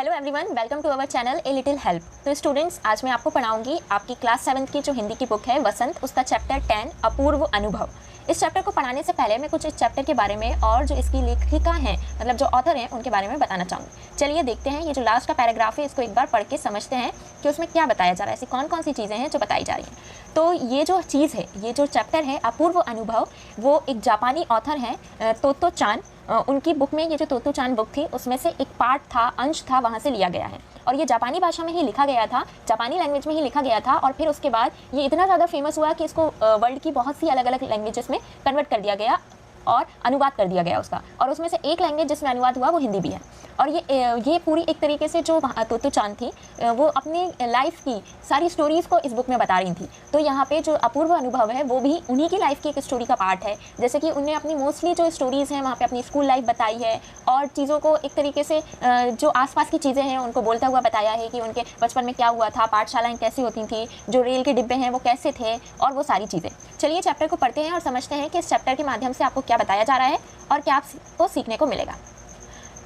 Hello everyone, welcome to our channel a little help. तो students, आज मैं आपको पढ़ाऊंगी आपकी क्लास 7 की जो हिंदी की बुक है वसंत, उसका चैप्टर 10 अपूर्व अनुभव। इस चैप्टर को पढ़ाने से पहले मैं कुछ इस चैप्टर के बारे में और जो इसकी लेखिका हैं, मतलब जो ऑथर हैं, उनके बारे में बताना चाहूँगी। चलिए देखते हैं, ये जो लास्ट का पैराग्राफ है इसको एक बार पढ़ के समझते हैं कि उसमें क्या बताया जा रहा है, ऐसी कौन कौन सी चीज़ें हैं जो बताई जा रही हैं। तो ये जो चीज़ है, ये जो चैप्टर है अपूर्व अनुभव, वो एक जापानी ऑथर हैं तोतो चान। उनकी बुक में ये जो तोतो चान बुक थी उसमें से एक पार्ट था, अंश था, वहाँ से लिया गया है और ये जापानी भाषा में ही लिखा गया था, जापानी लैंग्वेज में ही लिखा गया था। और फिर उसके बाद ये इतना ज़्यादा फेमस हुआ कि इसको वर्ल्ड की बहुत सी अलग अलग लैंग्वेजेस में कन्वर्ट कर दिया गया और अनुवाद कर दिया गया उसका। और उसमें से एक लैंग्वेज जिसमें अनुवाद हुआ वो हिंदी भी है। और ये पूरी एक तरीके से जो तोतो चान थी वो अपनी लाइफ की सारी स्टोरीज़ को इस बुक में बता रही थी। तो यहाँ पे जो अपूर्व अनुभव है वो भी उन्हीं की लाइफ की एक स्टोरी का पार्ट है। जैसे कि उन्हें अपनी मोस्टली जो स्टोरीज़ हैं वहाँ पे अपनी स्कूल लाइफ बताई है और चीज़ों को एक तरीके से जो आसपास की चीज़ें हैं उनको बोलता हुआ बताया है कि उनके बचपन में क्या हुआ था, पाठशालाएँ कैसी होती थी, जो रेल के डिब्बे हैं वो कैसे थे और वो सारी चीज़ें। चलिए चैप्टर को पढ़ते हैं और समझते हैं कि इस चैप्टर के माध्यम से आपको क्या बताया जा रहा है और क्या आपको सीखने को मिलेगा।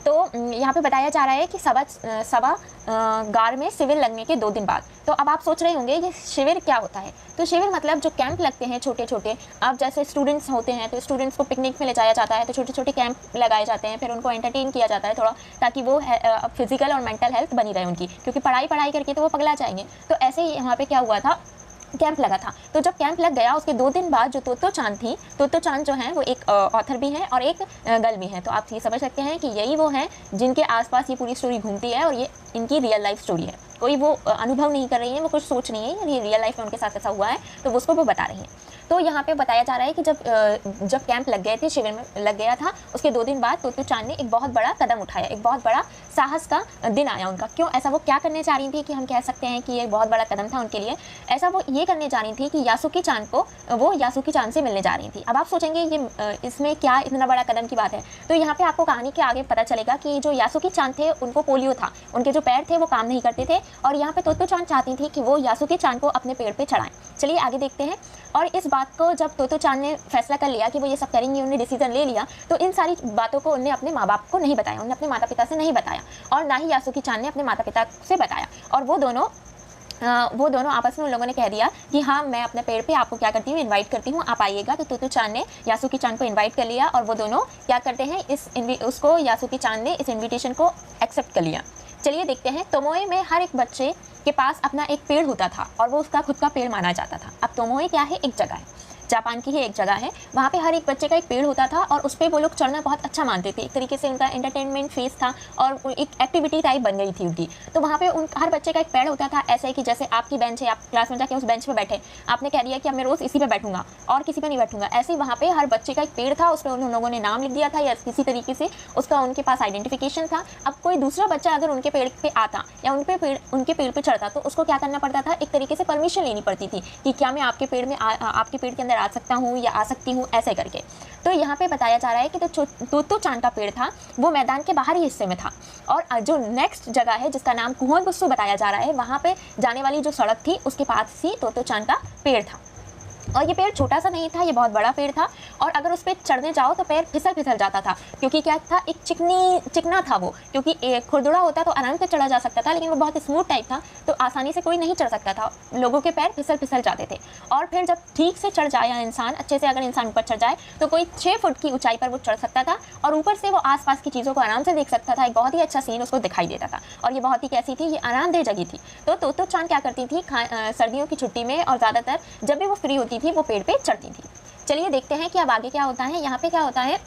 तो यहाँ पे बताया जा रहा है कि सवा गार में शिविर लगने के 2 दिन बाद। तो अब आप सोच रहे होंगे ये शिविर क्या होता है। तो शिविर मतलब जो कैंप लगते हैं छोटे छोटे, अब जैसे स्टूडेंट्स होते हैं तो स्टूडेंट्स को पिकनिक में ले जाया जाता है, तो छोटे छोटे कैंप लगाए जाते हैं, फिर उनको एंटरटेन किया जाता है थोड़ा, ताकि वो फिजिकल और मेंटल हेल्थ बनी रहे उनकी, क्योंकि पढ़ाई करके तो वो पगला जाएंगे। तो ऐसे ही यहाँ पे क्या हुआ था, कैंप लगा था। तो जब कैंप लग गया उसके 2 दिन बाद जो तोतो चान थी, तोतो चान जो हैं वो एक ऑथर भी हैं और एक गर्ल भी हैं। तो आप ये समझ सकते हैं कि यही वो हैं जिनके आसपास ये पूरी स्टोरी घूमती है और ये इनकी रियल लाइफ स्टोरी है। कोई वो अनुभव नहीं कर रही है, वो कुछ सोच नहीं है, ये रियल लाइफ में उनके साथ ऐसा हुआ है तो उसको वो बता रही हैं। तो यहाँ पे बताया जा रहा है कि जब कैंप लग गए थे, शिविर में लग गया था, उसके 2 दिन बाद तोतो चान ने एक बहुत बड़ा कदम उठाया, एक बहुत बड़ा साहस का दिन आया उनका। क्यों ऐसा वो क्या करने जा रही थी कि हम कह सकते हैं कि ये बहुत बड़ा कदम था उनके लिए। ऐसा वो ये करने जा रही थी कि यासुकी चान को, वो यासुकी चान से मिलने जा रही थी। अब आप सोचेंगे ये इसमें क्या इतना बड़ा कदम की बात है। तो यहाँ पे आपको कहानी के आगे पता चलेगा कि जो यासुकी चान थे उनको पोलियो था, उनके जो पैर थे वो काम नहीं करते थे और यहाँ पे तोतो चान चाहती थी कि वो यासुकी चान को अपने पेड़ पे चढ़ाएं। चलिए आगे देखते हैं। और इस बात को जब तोतो चान ने फैसला कर लिया कि वो ये सब करेंगी, उन्होंने डिसीजन ले लिया, तो इन सारी बातों को उन्हें अपने माँ बाप को नहीं बताया, उन्हें अपने माता पिता से नहीं बताया और ना ही यासुकी चान ने अपने माता पिता से बताया। और वो दोनों आपस में उन लोगों ने कह दिया कि हाँ, मैं अपने पेड़ पे आपको क्या करती हूँ, इनवाइट करती हूँ, आप आइएगा। तो तोतो चान ने यासुकी चान को इनवाइट कर लिया और वो दोनों क्या करते हैं, उसको यासुकी चान ने इस इन्विटेशन को एक्सेप्ट कर लिया। चलिए देखते हैं। तोमोए में हर एक बच्चे के पास अपना एक पेड़ होता था और वो उसका खुद का पेड़ माना जाता था। अब तोमोए क्या है, एक जगह है, जापान की ही एक जगह है, वहाँ पे हर एक बच्चे का एक पेड़ होता था और उस पर वो लोग चढ़ना बहुत अच्छा मानते थे। एक तरीके से उनका एंटरटेनमेंट फेस था और एक एक्टिविटी टाइप बन गई थी उनकी। तो वहाँ पे हर बच्चे का एक पेड़ होता था। ऐसे कि जैसे आपकी बेंच है, आप क्लास में जाके उस बेंच पे बैठे, आपने कह दिया कि अब मैं रोज़ इसी पे बैठूंगा और किसी पे नहीं बैठूंगा। ऐसे ही वहाँ पे हर बच्चे का एक पेड़ था, उस पर उन लोगों ने नाम लिख दिया था या किसी तरीके से उसका उनके पास आइडेंटिफिकेशन था। अब कोई दूसरा बच्चा अगर उनके पेड़ पे आता या उनके पेड़ पे चढ़ता तो उसको क्या करना पड़ता था, एक तरीके से परमिशन लेनी पड़ती थी कि क्या मैं आपके पेड़ के अंदर आ सकता हूँ या आ सकती हूँ, ऐसे करके। तो यहाँ पे बताया जा रहा है कि तो तोतो चान का पेड़ था वो मैदान के बाहरी हिस्से में था और जो नेक्स्ट जगह है जिसका नाम कुहोंगुत्सु बताया जा रहा है, वहाँ पे जाने वाली जो सड़क थी उसके पास ही तोतो चान का पेड़ था। और ये पेड़ छोटा सा नहीं था, ये बहुत बड़ा पेड़ था और अगर उस पर चढ़ने जाओ तो पैर फिसल जाता था, क्योंकि क्या था, एक चिकना था वो, क्योंकि खुरदुरा होता तो आराम से चढ़ा जा सकता था, लेकिन वो बहुत स्मूथ टाइप था तो आसानी से कोई नहीं चढ़ सकता था, लोगों के पैर फिसल जाते थे। और फिर जब ठीक से चढ़ जाए इंसान, अच्छे से अगर इंसान ऊपर चढ़ जाए तो कोई 6 फुट की ऊंचाई पर वो चढ़ सकता था और ऊपर से वो आसपास की चीज़ों को आराम से देख सकता था। एक बहुत ही अच्छा सीन उसको दिखाई देता था और ये बहुत ही कैसी थी, ये आरामदेह जगह थी। तो तोतो चान क्या करती थी, सर्दियों की छुट्टी में और ज़्यादातर जब भी वो फ्री होती थी वो पेड़ पे चढ़ती थी। चलिए देखते हैं कि अब आगे क्या होता है। यहाँ पे क्या होता है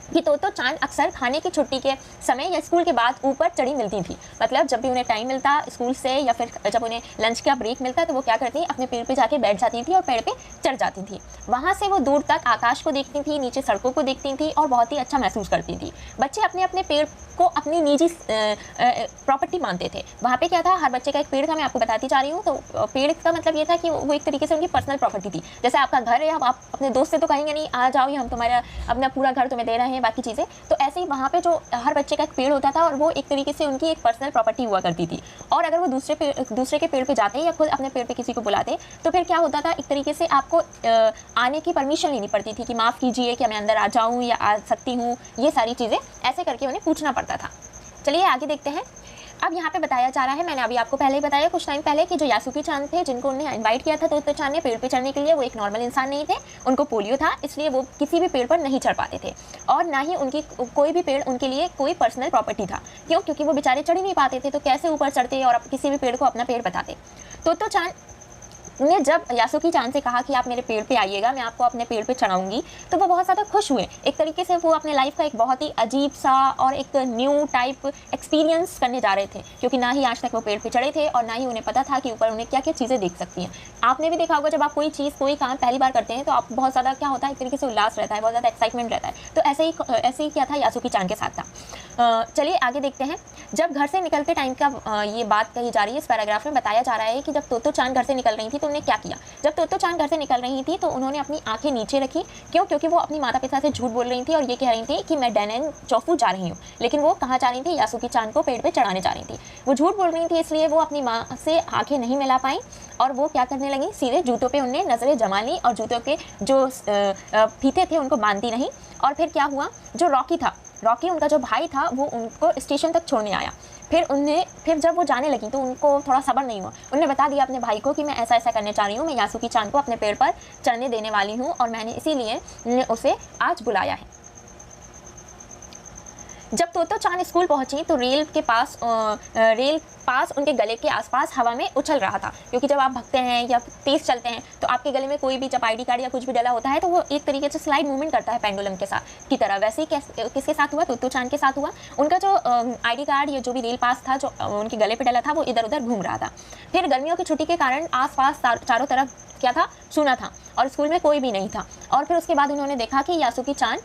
कि तोतो चान अक्सर खाने की छुट्टी के समय या स्कूल के बाद ऊपर चढ़ी मिलती थी। मतलब जब भी उन्हें टाइम मिलता स्कूल से या फिर जब उन्हें लंच का ब्रेक मिलता तो वो क्या करती, अपने पेड़ पे जाके बैठ जाती थी और पेड़ पे चढ़ जाती थी। वहाँ से वो दूर तक आकाश को देखती थी, नीचे सड़कों को देखती थी और बहुत ही अच्छा महसूस करती थी। बच्चे अपने अपने पेड़ को अपनी निजी प्रॉपर्टी मानते थे। वहाँ पे क्या था, हर बच्चे का एक पेड़ था, मैं आपको बताती जा रही हूँ। तो पेड़ का मतलब ये था कि वो एक तरीके से उनकी पर्सनल प्रॉपर्टी थी। जैसे आपका घर है, आप अपने दोस्त से तो कहेंगे नहीं आ जाओ, हम तुम्हारा अपना पूरा घर तुम्हें दे रहे हैं, बाकी चीज़ें। तो ऐसे ही वहाँ पे जो हर बच्चे का एक पेड़ होता था और वो एक तरीके से उनकी एक पर्सनल प्रॉपर्टी हुआ करती थी। और अगर वो दूसरे के पेड़ पे जाते या खुद अपने पेड़ पे किसी को बुलाते तो फिर क्या होता था, एक तरीके से आपको आने की परमिशन लेनी पड़ती थी कि माफ़ कीजिए, क्या मैं अंदर आ जाऊँ या आ सकती हूँ, ये सारी चीज़ें ऐसे करके उन्हें पूछना पड़ता था। चलिए आगे देखते हैं। अब यहाँ पे बताया जा रहा है, मैंने अभी आपको पहले ही बताया कुछ टाइम पहले, कि जो यासुकी चान थे जिनको उन्होंने इनवाइट किया था तोतो चान ने पेड़ पे चढ़ने के लिए, वो एक नॉर्मल इंसान नहीं थे, उनको पोलियो था, इसलिए वो किसी भी पेड़ पर नहीं चढ़ पाते थे और ना ही उनकी कोई भी पेड़ उनके लिए कोई पर्सनल प्रॉपर्टी था। क्यों? क्योंकि वो बेचारे चढ़ ही नहीं पाते थे, तो कैसे ऊपर चढ़ते और किसी भी पेड़ को अपना पेड़ बताते। तोतो चान ने जब यासुकी चान से कहा कि आप मेरे पेड़ पे आइएगा, मैं आपको अपने पेड़ पे चढ़ाऊंगी, तो वो बहुत ज़्यादा खुश हुए। एक तरीके से वो अपने लाइफ का एक बहुत ही अजीब सा और एक न्यू टाइप एक्सपीरियंस करने जा रहे थे, क्योंकि ना ही आज तक वो पेड़ पे चढ़े थे और ना ही उन्हें पता था कि ऊपर उन्हें क्या क्या चीज़ें देख सकती हैं। आपने भी देखा होगा, जब आप कोई चीज़ कोई काम पहली बार करते हैं तो आप बहुत ज़्यादा क्या होता है, एक तरीके से उल्लास रहता है, बहुत ज़्यादा एक्साइटमेंट रहता है। तो ऐसे ही क्या था यासुकी चान के साथ था। चलिए आगे देखते हैं। जब घर से निकलते टाइम का ये बात कही जा रही है, इस पैराग्राफ में बताया जा रहा है कि जब तोतो चान घर से निकल रही थी तो उन्हें क्या किया। जब तोतो चान घर से निकल रही थी तो उन्होंने अपनी आंखें नीचे रखी। क्यों? क्योंकि वो अपनी माता पिता से झूठ बोल रही थी और ये कह रही थी कि मैं डेनेन चोफू जा रही हूँ, लेकिन वो कहाँ जा रही थी? यासुकी चान को पेड़ पे चढ़ाने जा रही थी। वो झूठ बोल रही थी, इसलिए वो अपनी माँ से आंखें नहीं मिला पाई और वो क्या करने लगी, सीधे जूतों पे उन्हें नज़रें जमा ली और जूतों के जो फीते थे उनको बांधती नहीं। और फिर क्या हुआ, जो रॉकी उनका जो भाई था, वो उनको स्टेशन तक छोड़ने आया। फिर जब वो जाने लगी तो उनको थोड़ा सब्र नहीं हुआ। उन्होंने बता दिया अपने भाई को कि मैं ऐसा ऐसा करने चाह रही हूँ, मैं यासुकी चान को अपने पेड़ पर चढ़ने देने वाली हूँ और मैंने इसीलिए उसे आज बुलाया है। जब तोतो चान स्कूल पहुंची तो रेल पास उनके गले के आसपास हवा में उछल रहा था, क्योंकि जब आप भगते हैं या तेज़ चलते हैं तो आपके गले में कोई भी जब ID कार्ड या कुछ भी डला होता है तो वो एक तरीके से स्लाइड मूवमेंट करता है पेंडुलम के साथ की तरह। वैसे ही किसके साथ हुआ? तोतो चान के साथ हुआ। उनका जो ID कार्ड या जो भी रेल पास था जो उनके गले पे डला था, वो इधर उधर घूम रहा था। फिर गर्मियों की छुट्टी के कारण आसपास चारों तरफ क्या था, सूना था और स्कूल में कोई भी नहीं था। और फिर उसके बाद उन्होंने देखा कि यासुकी चान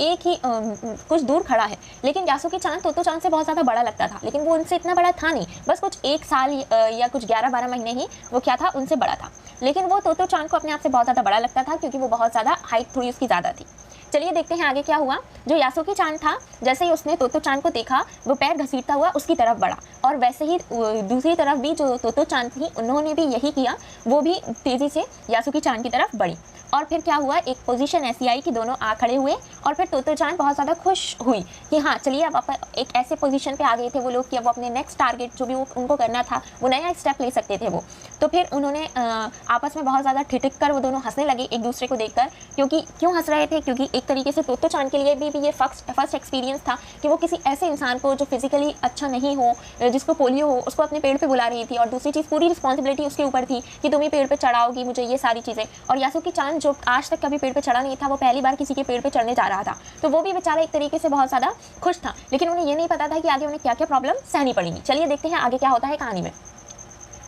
एक ही कुछ दूर खड़ा है, लेकिन यासुकी चान तोतो चान से बहुत ज़्यादा बड़ा लगता था, लेकिन वो उनसे इतना बड़ा था नहीं, बस कुछ 1 साल या कुछ 11-12 महीने ही वो क्या था, उनसे बड़ा था। लेकिन वो तोतो चान को अपने आप से बहुत ज़्यादा बड़ा लगता था, क्योंकि वो बहुत ज़्यादा हाइट थोड़ी उसकी ज़्यादा थी। चलिए देखते हैं आगे क्या हुआ। जो यासुकी चान था, जैसे ही उसने तोतो चान को देखा, वो पैर घसीटता हुआ उसकी तरफ बढ़ा और वैसे ही दूसरी तरफ भी जो तोतो चान थी, उन्होंने भी यही किया, वो भी तेज़ी से यासुकी चान की तरफ बढ़ी। और फिर क्या हुआ, एक पोजीशन ऐसी आई कि दोनों आ खड़े हुए और फिर तोतो चान बहुत ज़्यादा खुश हुई कि हाँ चलिए अब एक ऐसे पोजीशन पे आ गए थे वो लोग कि अब वो अपने नेक्स्ट टारगेट जो भी उनको करना था, वो नया स्टेप ले सकते थे वो। तो फिर उन्होंने आपस में बहुत ज़्यादा ठिठक कर वो दोनों हंसने लगे एक दूसरे को देखकर। क्यों हंस रहे थे? क्योंकि एक तरीके से तोतो चान के लिए भी ये फर्स्ट एक्सपीरियंस था कि वो किसी ऐसे इंसान को जो फिजिकली अच्छा नहीं हो, जिसको पोलियो हो, उसको अपने पेड़ पे बुला रही थी। और दूसरी चीज़, पूरी रिस्पॉन्सिबिलिटी उसके ऊपर थी कि तुम ही पेड़ पे चढ़ाओगी मुझे, ये सारी चीज़ें। और यासुकी चान जो आज तक कभी पेड़ पे चढ़ा नहीं था, वो पहली बार किसी के पेड़ पे चढ़ने जा रहा था, तो वो भी बेचारा एक तरीके से बहुत ज़्यादा खुश था। लेकिन उन्हें ये नहीं पता था कि आगे उन्हें क्या क्या प्रॉब्लम सहनी पड़ेगी। चलिए देखते हैं आगे क्या होता है कहानी में।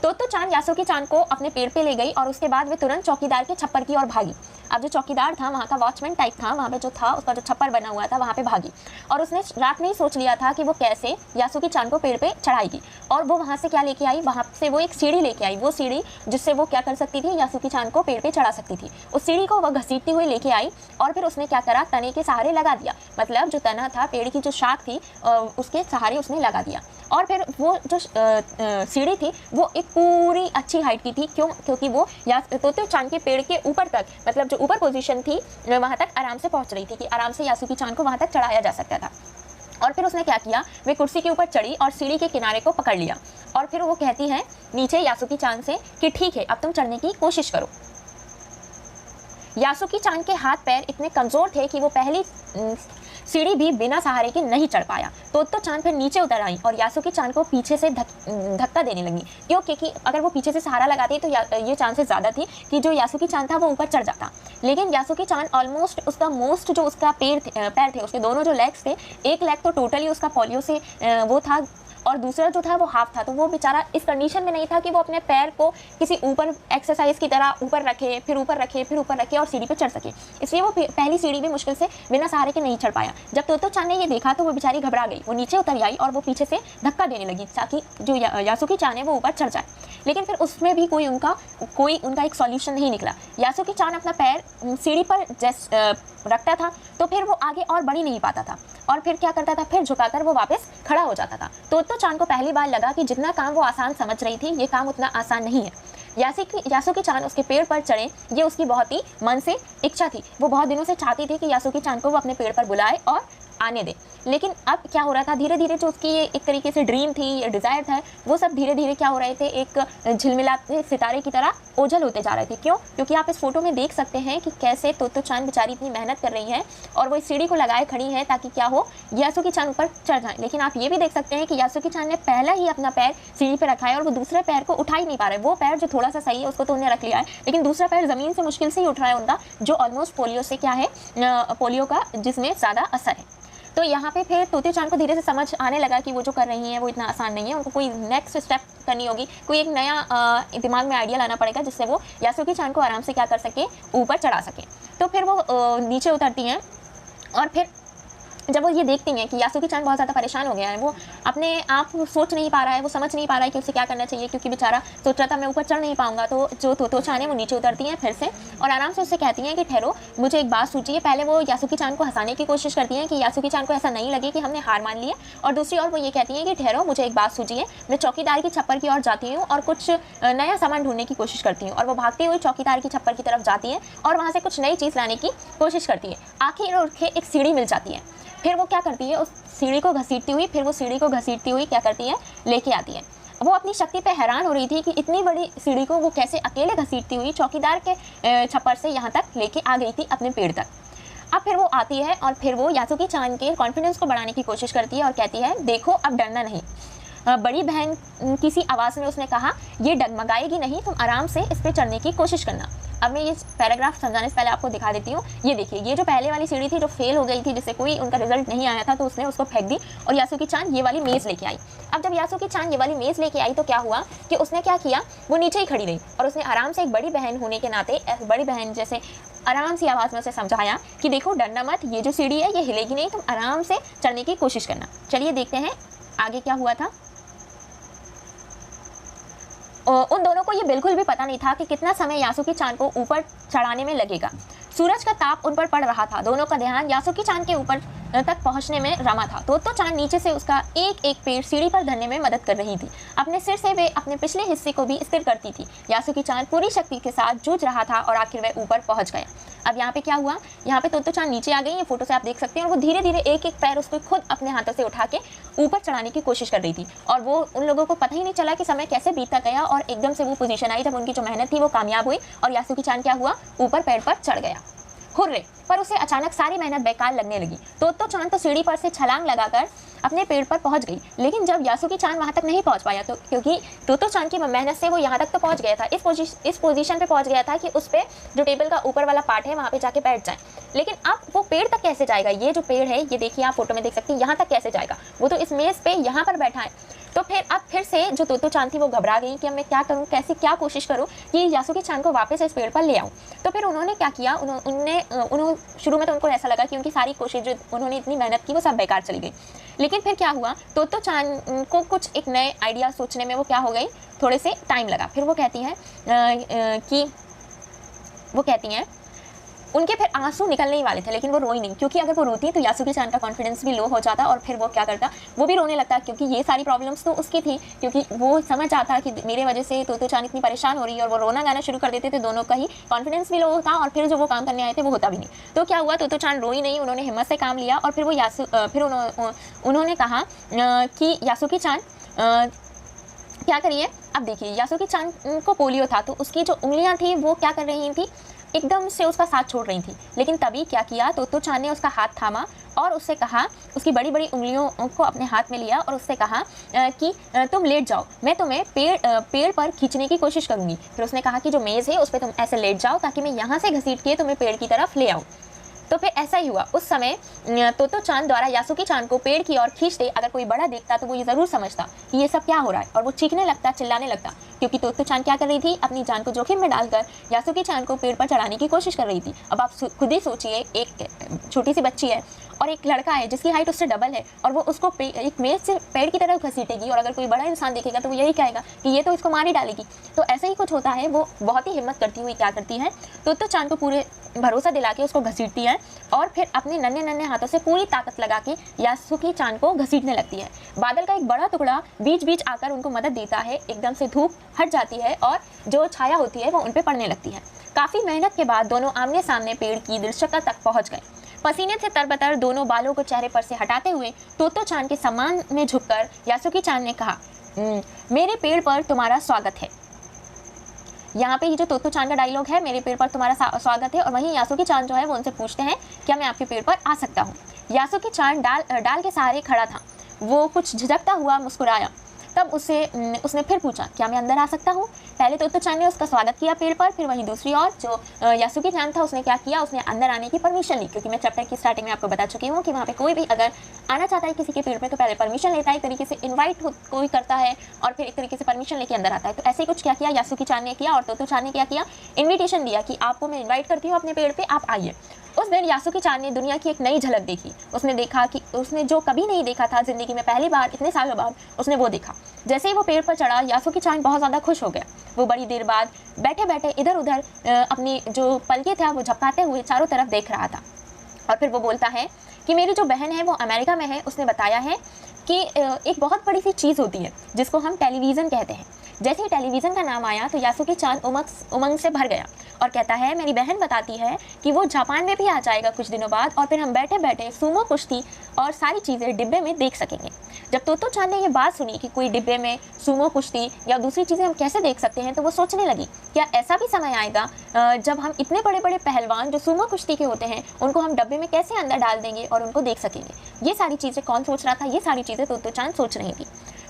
तोतो चान यासुकी चान को अपने पेड़ पे ले गई और उसके बाद वे तुरंत चौकीदार के छप्पर की ओर भागी। अब जो चौकीदार था, वहाँ का वॉचमैन टाइप था, वहाँ पे जो था उसका जो छप्पर बना हुआ था, वहाँ पे भागी। और उसने रात में ही सोच लिया था कि वो कैसे यासुकी चान को पेड़ पे चढ़ाएगी। और वो वहाँ से क्या लेके आई, वहाँ से वो एक सीढ़ी लेके आई, वो सीढ़ी जिससे वो क्या कर सकती थी, यासुकी चान को पेड़ पे चढ़ा सकती थी। उस सीढ़ी को वह घसीटती हुई लेके आई और फिर उसने क्या करा, तने के सहारे लगा दिया। मतलब जो तना था, पेड़ की जो शाख थी, उसके सहारे उसने लगा दिया। और फिर वो जो सीढ़ी थी वो एक पूरी अच्छी हाइट की थी। क्योंकि वो तोतो चान के पेड़ के ऊपर तक, मतलब जो ऊपर पोजीशन थी, वहाँ तक आराम से पहुँच रही थी कि आराम से यासुकी चान को वहाँ तक चढ़ाया जा सकता था। और फिर उसने क्या किया, वे कुर्सी के ऊपर चढ़ी और सीढ़ी के किनारे को पकड़ लिया। और फिर वो कहती है नीचे यासुकी चान से कि ठीक है, अब तुम चढ़ने की कोशिश करो। यासुकी चान के हाथ पैर इतने कमज़ोर थे कि वो पहली सीढ़ी भी बिना सहारे के नहीं चढ़ पाया। तोतो चान फिर नीचे उतर आई और यासुकी चान को पीछे से धक्का देने लगी। क्योंकि अगर वो पीछे से सहारा लगाती तो ये चांसेस ज़्यादा थी कि जो यासुकी चान था वो ऊपर चढ़ जाता। लेकिन यासुकी चान ऑलमोस्ट उसका पैर थे, उसके दोनों जो लेग्स थे, एक लेग तो टोटली उसका पोलियो से वो था और दूसरा जो था वो हाफ था। तो वो बेचारा इस कंडीशन में नहीं था कि वो अपने पैर को किसी ऊपर एक्सरसाइज की तरह ऊपर रखे, फिर ऊपर रखे और सीढ़ी पे चढ़ सके। इसलिए वो पहली सीढ़ी भी मुश्किल से बिना सहारे के नहीं चढ़ पाया। जब तोतो चान ने ये देखा तो वो बेचारी घबरा गई, वो नीचे उतर आई और वो पीछे से धक्का देने लगी ताकि जो यासुकी चान है वो ऊपर चढ़ जाए। लेकिन फिर उसमें भी कोई उनका एक सॉल्यूशन नहीं निकला। यासुकी चान अपना पैर सीढ़ी पर रखता था तो फिर वो आगे और बढ़ ही नहीं पाता था और फिर क्या करता था, फिर झुकाकर वो वापस खड़ा हो जाता था। तोतो चान को पहली बार लगा कि जितना काम वो आसान समझ रही थी, ये काम उतना आसान नहीं है। यासुकी चान उसके पेड़ पर चढ़े, ये उसकी बहुत ही मन से इच्छा थी। वो बहुत दिनों से चाहती थी कि यासुकी चान को वो अपने पेड़ पर बुलाए और आने दे। लेकिन अब क्या हो रहा था, धीरे धीरे जो उसकी ये एक तरीके से ड्रीम थी, ये डिज़ायर था, वो सब धीरे धीरे क्या हो रहे थे, एक झिलमिलाते सितारे की तरह ओझल होते जा रहे थे। क्यों? क्योंकि आप इस फोटो में देख सकते हैं कि कैसे तोतो चान बेचारी इतनी मेहनत कर रही है और वो इस सीढ़ी को लगाए खड़ी है ताकि क्या हो, यासुकी चान ऊपर चढ़ जाए। लेकिन आप ये भी देख सकते हैं कि यासुकी चान ने पहला ही अपना पैर सीढ़ी पर रखा है और वो दूसरे पैर को उठा ही नहीं पा रहे। वो पैर जो थोड़ा सा सही है उसको तो उन्हें रख लिया है, लेकिन दूसरा पैर ज़मीन से मुश्किल से ही उठ रहा है उनका, जो ऑलमोस्ट पोलियो से क्या है, पोलियो का जिसमें ज़्यादा असर है। तो यहाँ पे फिर तोतो चान को धीरे से समझ आने लगा कि वो जो कर रही हैं वो इतना आसान नहीं है, उनको कोई नेक्स्ट स्टेप करनी होगी, कोई एक नया दिमाग में आइडिया लाना पड़ेगा जिससे वो यासुकी चान को आराम से क्या कर सके, ऊपर चढ़ा सके। तो फिर वो नीचे उतरती हैं और फिर जब वो ये देखती हैं कि यासुकी चान बहुत ज़्यादा परेशान हो गया है, वो अपने आप सोच नहीं पा रहा है, वो समझ नहीं पा रहा है कि उसे क्या करना चाहिए, क्योंकि बेचारा सोच रहा था मैं ऊपर चढ़ नहीं पाऊंगा। तो जो तोतो चान है वो नीचे उतरती हैं फिर से और आराम से उससे कहती हैं कि ठहरो, मुझे एक बात सूझी है। पहले वो यासुकी चान को हंसाने की कोशिश करती हैं कि यासुकी चान को ऐसा नहीं लगे कि हमने हार मान ली है, और दूसरी ओर वो ये कहती हैं कि ठहरो, मुझे एक बात सूझी है, मैं चौकीदार की छप्पर की ओर जाती हूँ और कुछ नया सामान ढूंढने की कोशिश करती हूँ। और वो भागती हुई चौकीदार की छप्पर की तरफ जाती है और वहाँ से कुछ नई चीज़ लाने की कोशिश करती है। आखिर उन्हें एक सीढ़ी मिल जाती है। फिर वो क्या करती है, उस सीढ़ी को घसीटती हुई क्या करती है, लेके आती है। वो अपनी शक्ति पे हैरान हो रही थी कि इतनी बड़ी सीढ़ी को वो कैसे अकेले घसीटती हुई चौकीदार के छप्पर से यहाँ तक लेके आ गई थी, अपने पेड़ तक। अब फिर वो आती है और फिर वो यासुकी चान के कॉन्फिडेंस को बढ़ाने की कोशिश करती है और कहती है, देखो अब डरना नहीं। बड़ी बहन किसी आवाज़ में उसने कहा, ये डगमगाएगी नहीं, तुम आराम से इस पर चढ़ने की कोशिश करना। अब मैं ये पैराग्राफ समझाने से पहले आपको दिखा देती हूँ। ये देखिए, ये जो पहले वाली सीढ़ी थी जो फेल हो गई थी, जिससे कोई उनका रिजल्ट नहीं आया था, तो उसने उसको फेंक दी और यासुकी चान ये वाली मेज़ लेके आई। अब जब यासुकी चान ये वाली मेज़ लेके आई तो क्या हुआ कि उसने क्या किया, वो नीचे ही खड़ी रही और उसने आराम से एक बड़ी बहन होने के नाते, बड़ी बहन जैसे आराम सी आवाज़ में उसे समझाया कि देखो डरना मत, ये जो सीढ़ी है ये हिलेगी नहीं, तुम आराम से चढ़ने की कोशिश करना। चलिए देखते हैं आगे क्या हुआ था। उन दोनों को ये बिल्कुल भी पता नहीं था कि कितना समय यासुकी चान को ऊपर चढ़ाने में लगेगा। सूरज का ताप उन पर पड़ रहा था, दोनों का ध्यान यासुकी चान के ऊपर तक पहुंचने में रमा था। तोतो चान नीचे से उसका एक एक पैर सीढ़ी पर धरने में मदद कर रही थी। अपने सिर से वे अपने पिछले हिस्से को भी स्थिर करती थी। यासुकी चान पूरी शक्ति के साथ जूझ रहा था और आखिर वह ऊपर पहुंच गया। अब यहाँ पे क्या हुआ, यहाँ पे तोतो चान नीचे आ गई, ये फोटो से आप देख सकते हैं, और वो धीरे धीरे एक एक पैर उसको खुद अपने हाथों से उठा के ऊपर चढ़ाने की कोशिश कर रही थी। और वो उन लोगों को पता ही नहीं चला कि समय कैसे बीतता गया और एकदम से वो पोजीशन आई जब उनकी जो मेहनत थी वो कामयाब हुई और यासुकी चान क्या हुआ, ऊपर पैर पर चढ़ गया। हुर्रे! पर उसे अचानक सारी मेहनत बेकार लगने लगी। तोतो चान तो सीढ़ी पर से छलांग लगाकर अपने पेड़ पर पहुंच गई, लेकिन जब यासुकी चान वहां तक नहीं पहुंच पाया, तो क्योंकि तोतो चान की मेहनत से वो यहाँ तक तो पहुंच गया था, इस पोजीशन पे पहुंच गया था कि उस पे जो टेबल का ऊपर वाला पार्ट है वहाँ पे जाके बैठ जाए। लेकिन अब वो पेड़ तक कैसे जाएगा, ये जो पेड़ है ये देखिए आप फोटो में देख सकते हैं, यहाँ तक कैसे जाएगा, वो तो इस मेज़ पे यहाँ पर बैठा है। तो फिर से जो तोतो चान थी वो घबरा गई कि अब मैं क्या करूँ, कैसे क्या कोशिश करूँ कि यासुकी चान को वापस इस पेड़ पर ले आऊँ। तो फिर उन्होंने क्या किया, उन्होंने शुरू में तो उनको ऐसा लगा कि उनकी सारी कोशिश जो उन्होंने इतनी मेहनत की वो सब बेकार चली गई। लेकिन फिर क्या हुआ, तोतो चान को कुछ एक नए आइडिया सोचने में वो क्या हो गई, थोड़े से टाइम लगा। फिर वो कहती हैं उनके फिर आंसू निकलने ही वाले थे, लेकिन वो रोई नहीं, क्योंकि अगर वो रोती तो यासुकी चान का कॉन्फिडेंस भी लो हो जाता और फिर वो क्या करता, वो भी रोने लगता, क्योंकि ये सारी प्रॉब्लम्स तो उसकी थी, क्योंकि वो समझ आता कि मेरे वजह से तोतो चान इतनी परेशान हो रही है, और वो रोना गाना शुरू कर देते थे, दोनों का ही कॉन्फिडेंस भी लो होता और फिर जो वो काम करने आए थे वो होता भी नहीं। तो क्या हुआ, तोतो चान रोई नहीं, उन्होंने हिम्मत से काम लिया और फिर उन्होंने कहा कि यासुकी चान क्या करिए। अब देखिए, यासुकी चान को पोलियो था, तो उसकी जो उंगलियां थी वो क्या कर रही थी, एकदम से उसका साथ छोड़ रही थी। लेकिन तभी क्या किया, तोतो चान ने उसका हाथ थामा और उससे कहा, उसकी बड़ी बड़ी उंगलियों को अपने हाथ में लिया और उससे कहा कि तुम लेट जाओ, मैं तुम्हें पेड़ पर खींचने की कोशिश करूँगी। फिर उसने कहा कि जो मेज़ है उस पर तुम ऐसे लेट जाओ ताकि मैं यहाँ से घसीट के तुम्हें पेड़ की तरफ ले आऊँ। तो फिर ऐसा ही हुआ। उस समय तोतो चान द्वारा यासुकी चान को पेड़ की ओर खींचते अगर कोई बड़ा देखता तो वो ये ज़रूर समझता कि ये सब क्या हो रहा है, और वो चीखने लगता, चिल्लाने लगता, क्योंकि तोतो चान क्या कर रही थी, अपनी जान को जोखिम में डालकर यासुकी चान को पेड़ पर चढ़ाने की कोशिश कर रही थी। अब आप खुद ही सोचिए, एक छोटी सी बच्ची है और एक लड़का है जिसकी हाइट उससे डबल है, और वो उसको एक मेज से पेड़ की तरफ घसीटेगी, और अगर कोई बड़ा इंसान देखेगा तो वो यही कहेगा कि ये तो इसको मार ही डालेगी। तो ऐसा ही कुछ होता है। वो बहुत ही हिम्मत करती हुई क्या करती है, तोतो चान को पूरे भरोसा दिला के उसको घसीटती है और फिर अपने नन्हे नन्हे हाथों से पूरी ताकत लगा के यासुकी चान को घसीटने लगती है। बादल का एक बड़ा टुकड़ा बीच बीच आकर उनको मदद देता है, एकदम से धूप हट जाती है और जो छाया होती है वो उन पे पड़ने लगती है। काफ़ी मेहनत के बाद दोनों आमने सामने पेड़ की दिलशक्का तक पहुंच गए। पसीने से तरबतर दोनों बालों को चेहरे पर से हटाते हुए तोतो चान के सम्मान में झुककर यासुकी चान ने कहा, मेरे पेड़ पर तुम्हारा स्वागत है। यहाँ पे ये जो तोतो चान का डायलॉग है, मेरे पेड़ पर तुम्हारा स्वागत है, और वहीं यासुकी चान जो है वो उनसे पूछते हैं, क्या मैं आपके पेड़ पर आ सकता हूँ। यासुकी चान डाल के सहारे खड़ा था। वो कुछ झिझकता हुआ मुस्कुराया। तब उसने फिर पूछा, क्या मैं अंदर आ सकता हूँ। पहले तोतो चान ने उसका स्वागत किया पेड़ पर, फिर वहीं दूसरी ओर जो यासुकी चान था उसने क्या किया, उसने अंदर आने की परमिशन ली, क्योंकि मैं चैप्टर की स्टार्टिंग में आपको बता चुकी हूँ कि वहाँ पे कोई भी अगर आना चाहता है किसी के पेड़ पे तो पहले परमिशन लेता है, एक तरीके से इन्वाइट कोई करता है और फिर एक तरीके से परमिशन लेके अंदर आता है। तो ऐसे ही कुछ क्या किया यासुकी चान ने किया और तोतो चान ने क्या किया, इन्विटेशन दिया कि आपको मैं इन्वाइट करती हूँ अपने पेड़ पर, आप आइए। उस दिन यासुकी चान ने दुनिया की एक नई झलक देखी। उसने देखा कि उसने जो कभी नहीं देखा था ज़िंदगी में, पहली बार इतने सालों बाद उसने वो देखा। जैसे ही वो पेड़ पर चढ़ा, यासुकी चान बहुत ज़्यादा खुश हो गया। वो बड़ी देर बाद बैठे बैठे इधर उधर अपनी जो पलके था वो झपकाते हुए चारों तरफ देख रहा था। और फिर वो बोलता है कि मेरी जो बहन है वो अमेरिका में है। उसने बताया है कि एक बहुत बड़ी सी चीज़ होती है जिसको हम टेलीविज़न कहते हैं। जैसे ही टेलीविज़न का नाम आया तो यासुकी चान उमंग से भर गया और कहता है, मेरी बहन बताती है कि वो जापान में भी आ जाएगा कुछ दिनों बाद और फिर हम बैठे बैठे सूमो कुश्ती और सारी चीज़ें डिब्बे में देख सकेंगे। जब तोतो चान ने ये बात सुनी कि कोई डिब्बे में सूमो कुश्ती या दूसरी चीज़ें हम कैसे देख सकते हैं, तो वो सोचने लगी, क्या ऐसा भी समय आएगा जब हम इतने बड़े बड़े पहलवान जो सूमो कुश्ती के होते हैं उनको हम डब्बे में कैसे अंदर डाल देंगे और उनको देख सकेंगे। ये सारी चीज़ें कौन सोच रहा था, ये सारी चीज़ें तोतो चान सोच रही थी।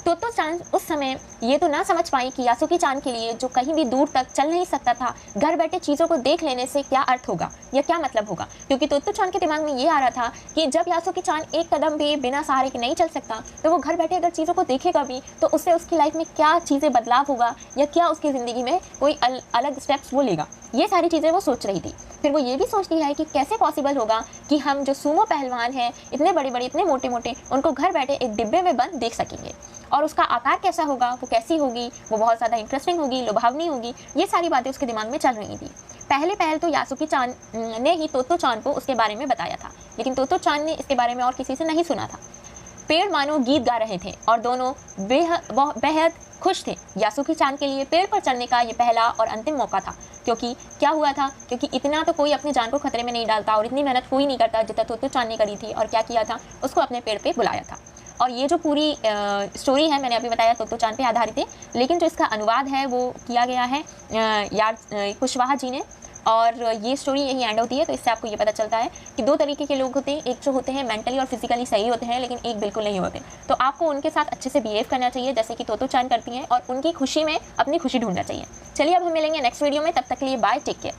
तोतो चान उस समय ये तो ना समझ पाई कि यासुकी चान के लिए जो कहीं भी दूर तक चल नहीं सकता था, घर बैठे चीज़ों को देख लेने से क्या अर्थ होगा या क्या मतलब होगा। क्योंकि तोतो चान के दिमाग में ये आ रहा था कि जब यासुकी चान एक कदम भी बिना सहारे के नहीं चल सकता, तो वो घर बैठे अगर चीज़ों को देखेगा भी तो उससे उसकी लाइफ में क्या चीज़ें बदलाव होगा या क्या उसकी ज़िंदगी में कोई अलग स्टेप्स वो लेगा। ये सारी चीज़ें वो सोच रही थी। फिर वो ये भी सोचती है कि कैसे पॉसिबल होगा कि हम जो सूमो पहलवान हैं, इतने बड़े बड़े इतने मोटे मोटे, उनको घर बैठे एक डिब्बे में बंद देख सकेंगे और उसका आकार कैसा होगा, वो कैसी होगी, वो बहुत ज़्यादा इंटरेस्टिंग होगी, लुभावनी होगी। ये सारी बातें उसके दिमाग में चल रही थी। पहल तो यासुकी चान ने ही तोतो चान को उसके बारे में बताया था, लेकिन तोतो चान ने इसके बारे में और किसी से नहीं सुना था। पेड़ मानो गीत गा रहे थे और दोनों बेहद खुश थे। यासुकी चान के लिए पेड़ पर चढ़ने का ये पहला और अंतिम मौका था। क्योंकि क्या हुआ था, क्योंकि इतना तो कोई अपनी जान को खतरे में नहीं डालता और इतनी मेहनत कोई नहीं करता जितना तोतो चान ने करी थी। और क्या किया था, उसको अपने पेड़ पे बुलाया था। और ये जो पूरी स्टोरी है मैंने अभी बताया तोतो चान पे आधारित है, लेकिन जो इसका अनुवाद है वो किया गया है कुशवाहा जी ने। और ये स्टोरी यही एंड होती है। तो इससे आपको ये पता चलता है कि दो तरीके के लोग होते हैं, एक जो होते हैं मेंटली और फिजिकली सही होते हैं, लेकिन एक बिल्कुल नहीं होते। तो आपको उनके साथ अच्छे से बिहेव करना चाहिए जैसे कि तोतो चान करती हैं, और उनकी खुशी में अपनी खुशी ढूंढना चाहिए। चलिए अब हम मिलेंगे नेक्स्ट वीडियो में, तब तक के लिए बाय, टेक केयर।